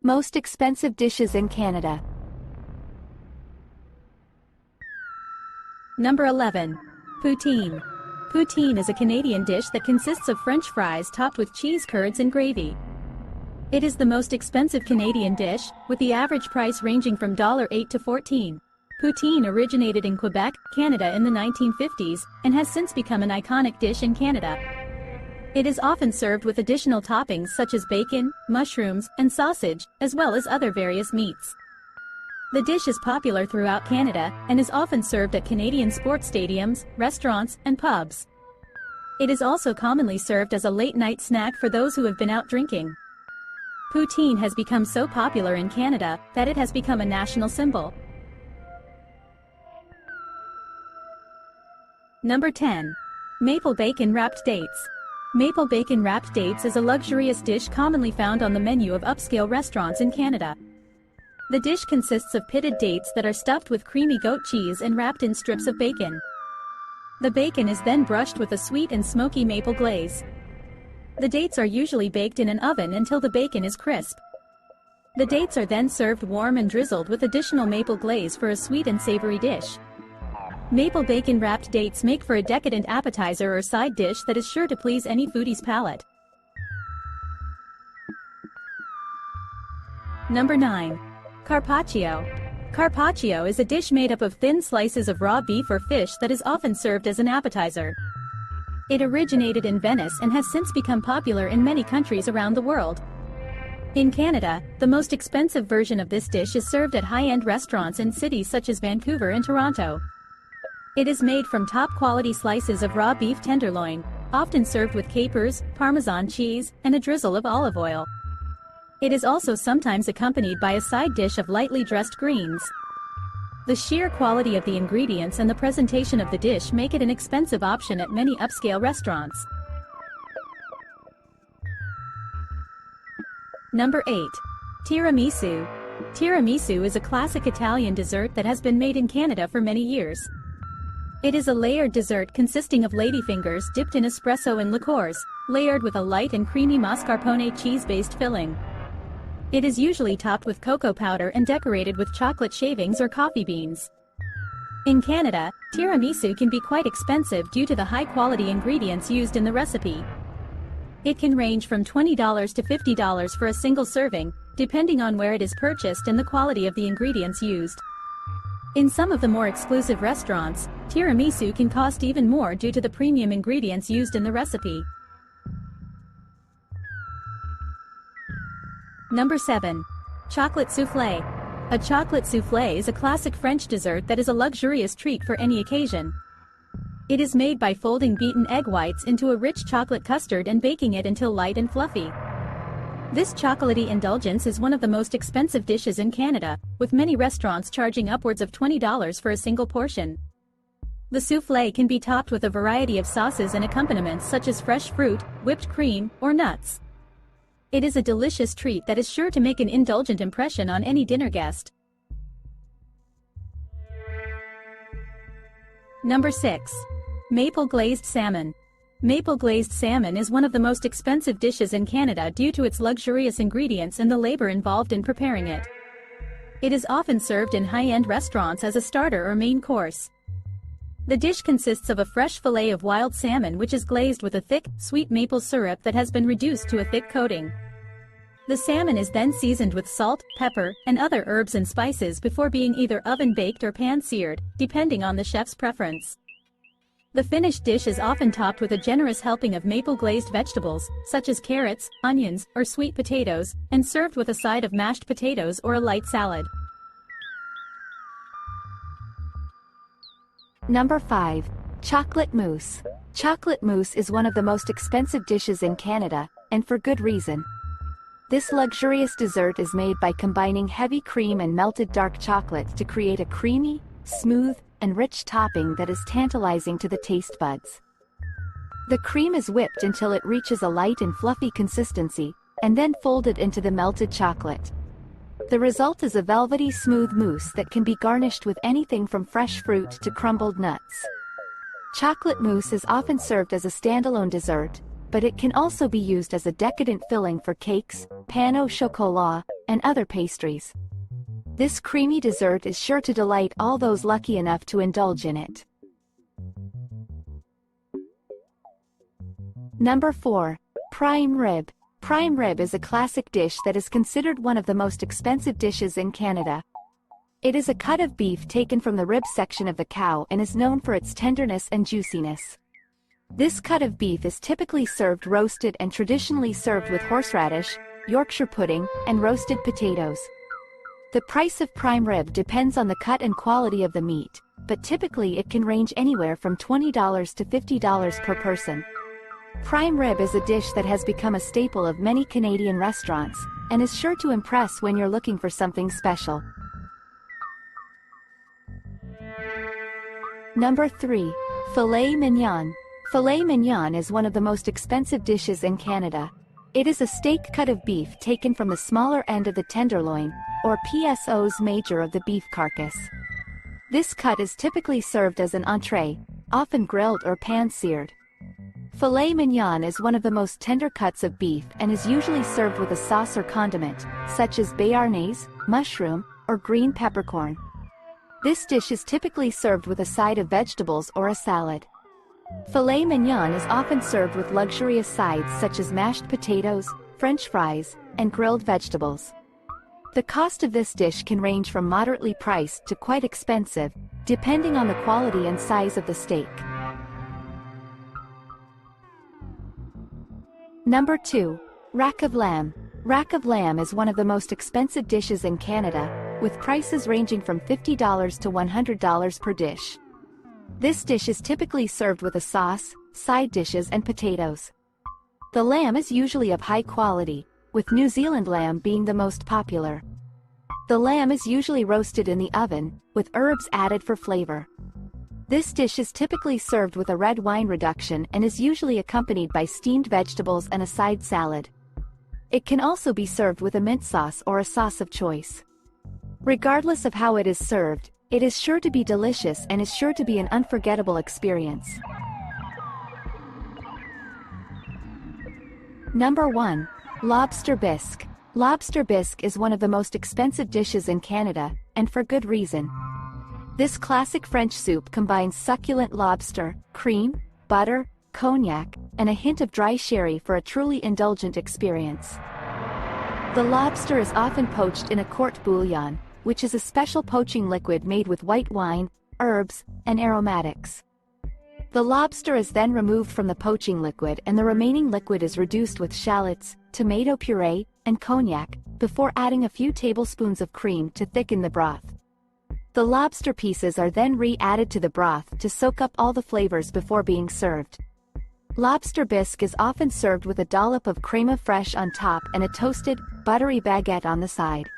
Most expensive dishes in Canada. Number 11. Poutine. Poutine is a Canadian dish that consists of French fries topped with cheese curds and gravy. It is the most expensive Canadian dish, with the average price ranging from $8 to $14. Poutine originated in Quebec, Canada in the 1950s, and has since become an iconic dish in Canada. It is often served with additional toppings such as bacon, mushrooms, and sausage, as well as other various meats. The dish is popular throughout Canada, and is often served at Canadian sports stadiums, restaurants, and pubs. It is also commonly served as a late-night snack for those who have been out drinking. Poutine has become so popular in Canada that it has become a national symbol. Number 10. Maple bacon wrapped dates. Maple bacon wrapped dates is a luxurious dish commonly found on the menu of upscale restaurants in Canada. The dish consists of pitted dates that are stuffed with creamy goat cheese and wrapped in strips of bacon. The bacon is then brushed with a sweet and smoky maple glaze. The dates are usually baked in an oven until the bacon is crisp. The dates are then served warm and drizzled with additional maple glaze for a sweet and savory dish. Maple bacon wrapped dates make for a decadent appetizer or side dish that is sure to please any foodie's palate. Number 9. Carpaccio. Carpaccio is a dish made up of thin slices of raw beef or fish that is often served as an appetizer. It originated in Venice and has since become popular in many countries around the world. In Canada, the most expensive version of this dish is served at high-end restaurants in cities such as Vancouver and Toronto. It is made from top-quality slices of raw beef tenderloin, often served with capers, Parmesan cheese, and a drizzle of olive oil. It is also sometimes accompanied by a side dish of lightly dressed greens. The sheer quality of the ingredients and the presentation of the dish make it an expensive option at many upscale restaurants. Number 8. Tiramisu. Tiramisu is a classic Italian dessert that has been made in Canada for many years. It is a layered dessert consisting of ladyfingers dipped in espresso and liqueurs, layered with a light and creamy mascarpone cheese-based filling. It is usually topped with cocoa powder and decorated with chocolate shavings or coffee beans. In Canada, tiramisu can be quite expensive due to the high-quality ingredients used in the recipe. It can range from $20 to $50 for a single serving, depending on where it is purchased and the quality of the ingredients used. In some of the more exclusive restaurants, tiramisu can cost even more due to the premium ingredients used in the recipe. Number 7. Chocolate soufflé. A chocolate soufflé is a classic French dessert that is a luxurious treat for any occasion. It is made by folding beaten egg whites into a rich chocolate custard and baking it until light and fluffy. This chocolatey indulgence is one of the most expensive dishes in Canada, with many restaurants charging upwards of $20 for a single portion. The soufflé can be topped with a variety of sauces and accompaniments such as fresh fruit, whipped cream, or nuts. It is a delicious treat that is sure to make an indulgent impression on any dinner guest. Number 6. Maple glazed salmon. Maple glazed salmon is one of the most expensive dishes in Canada due to its luxurious ingredients and the labor involved in preparing it. It is often served in high-end restaurants as a starter or main course. The dish consists of a fresh fillet of wild salmon which is glazed with a thick, sweet maple syrup that has been reduced to a thick coating. The salmon is then seasoned with salt, pepper, and other herbs and spices before being either oven-baked or pan-seared, depending on the chef's preference. The finished dish is often topped with a generous helping of maple-glazed vegetables, such as carrots, onions, or sweet potatoes, and served with a side of mashed potatoes or a light salad. Number 5. Chocolate mousse. Chocolate mousse is one of the most expensive dishes in Canada, and for good reason. This luxurious dessert is made by combining heavy cream and melted dark chocolate to create a creamy, smooth, and rich topping that is tantalizing to the taste buds. The cream is whipped until it reaches a light and fluffy consistency, and then folded into the melted chocolate. The result is a velvety smooth mousse that can be garnished with anything from fresh fruit to crumbled nuts. Chocolate mousse is often served as a standalone dessert, but it can also be used as a decadent filling for cakes, pain au chocolat, and other pastries. This creamy dessert is sure to delight all those lucky enough to indulge in it. Number 4. Prime rib. Prime rib is a classic dish that is considered one of the most expensive dishes in Canada. It is a cut of beef taken from the rib section of the cow and is known for its tenderness and juiciness. This cut of beef is typically served roasted and traditionally served with horseradish, Yorkshire pudding, and roasted potatoes. The price of prime rib depends on the cut and quality of the meat, but typically it can range anywhere from $20 to $50 per person. Prime rib is a dish that has become a staple of many Canadian restaurants, and is sure to impress when you're looking for something special. Number 3. Filet mignon. Filet mignon is one of the most expensive dishes in Canada. It is a steak cut of beef taken from the smaller end of the tenderloin, or PSO's major of the beef carcass. This cut is typically served as an entree, often grilled or pan-seared. Filet mignon is one of the most tender cuts of beef and is usually served with a sauce or condiment, such as béarnaise, mushroom, or green peppercorn. This dish is typically served with a side of vegetables or a salad. Filet mignon is often served with luxurious sides such as mashed potatoes, French fries, and grilled vegetables. The cost of this dish can range from moderately priced to quite expensive, depending on the quality and size of the steak. Number 2. Rack of lamb. Rack of lamb is one of the most expensive dishes in Canada, with prices ranging from $50 to $100 per dish. This dish is typically served with a sauce, side dishes and potatoes. The lamb is usually of high quality, with New Zealand lamb being the most popular. The lamb is usually roasted in the oven, with herbs added for flavor. This dish is typically served with a red wine reduction and is usually accompanied by steamed vegetables and a side salad. It can also be served with a mint sauce or a sauce of choice. Regardless of how it is served, it is sure to be delicious and is sure to be an unforgettable experience. Number 1. Lobster bisque. Lobster bisque is one of the most expensive dishes in Canada, and for good reason. This classic French soup combines succulent lobster, cream, butter, cognac, and a hint of dry sherry for a truly indulgent experience. The lobster is often poached in a court bouillon, which is a special poaching liquid made with white wine, herbs, and aromatics. The lobster is then removed from the poaching liquid and the remaining liquid is reduced with shallots, tomato puree, and cognac, before adding a few tablespoons of cream to thicken the broth. The lobster pieces are then re-added to the broth to soak up all the flavors before being served. Lobster bisque is often served with a dollop of crème fraîche on top and a toasted, buttery baguette on the side.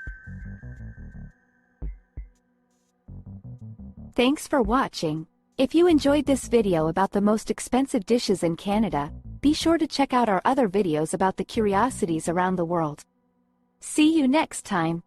Thanks for watching. If you enjoyed this video about the most expensive dishes in Canada, be sure to check out our other videos about the curiosities around the world. See you next time.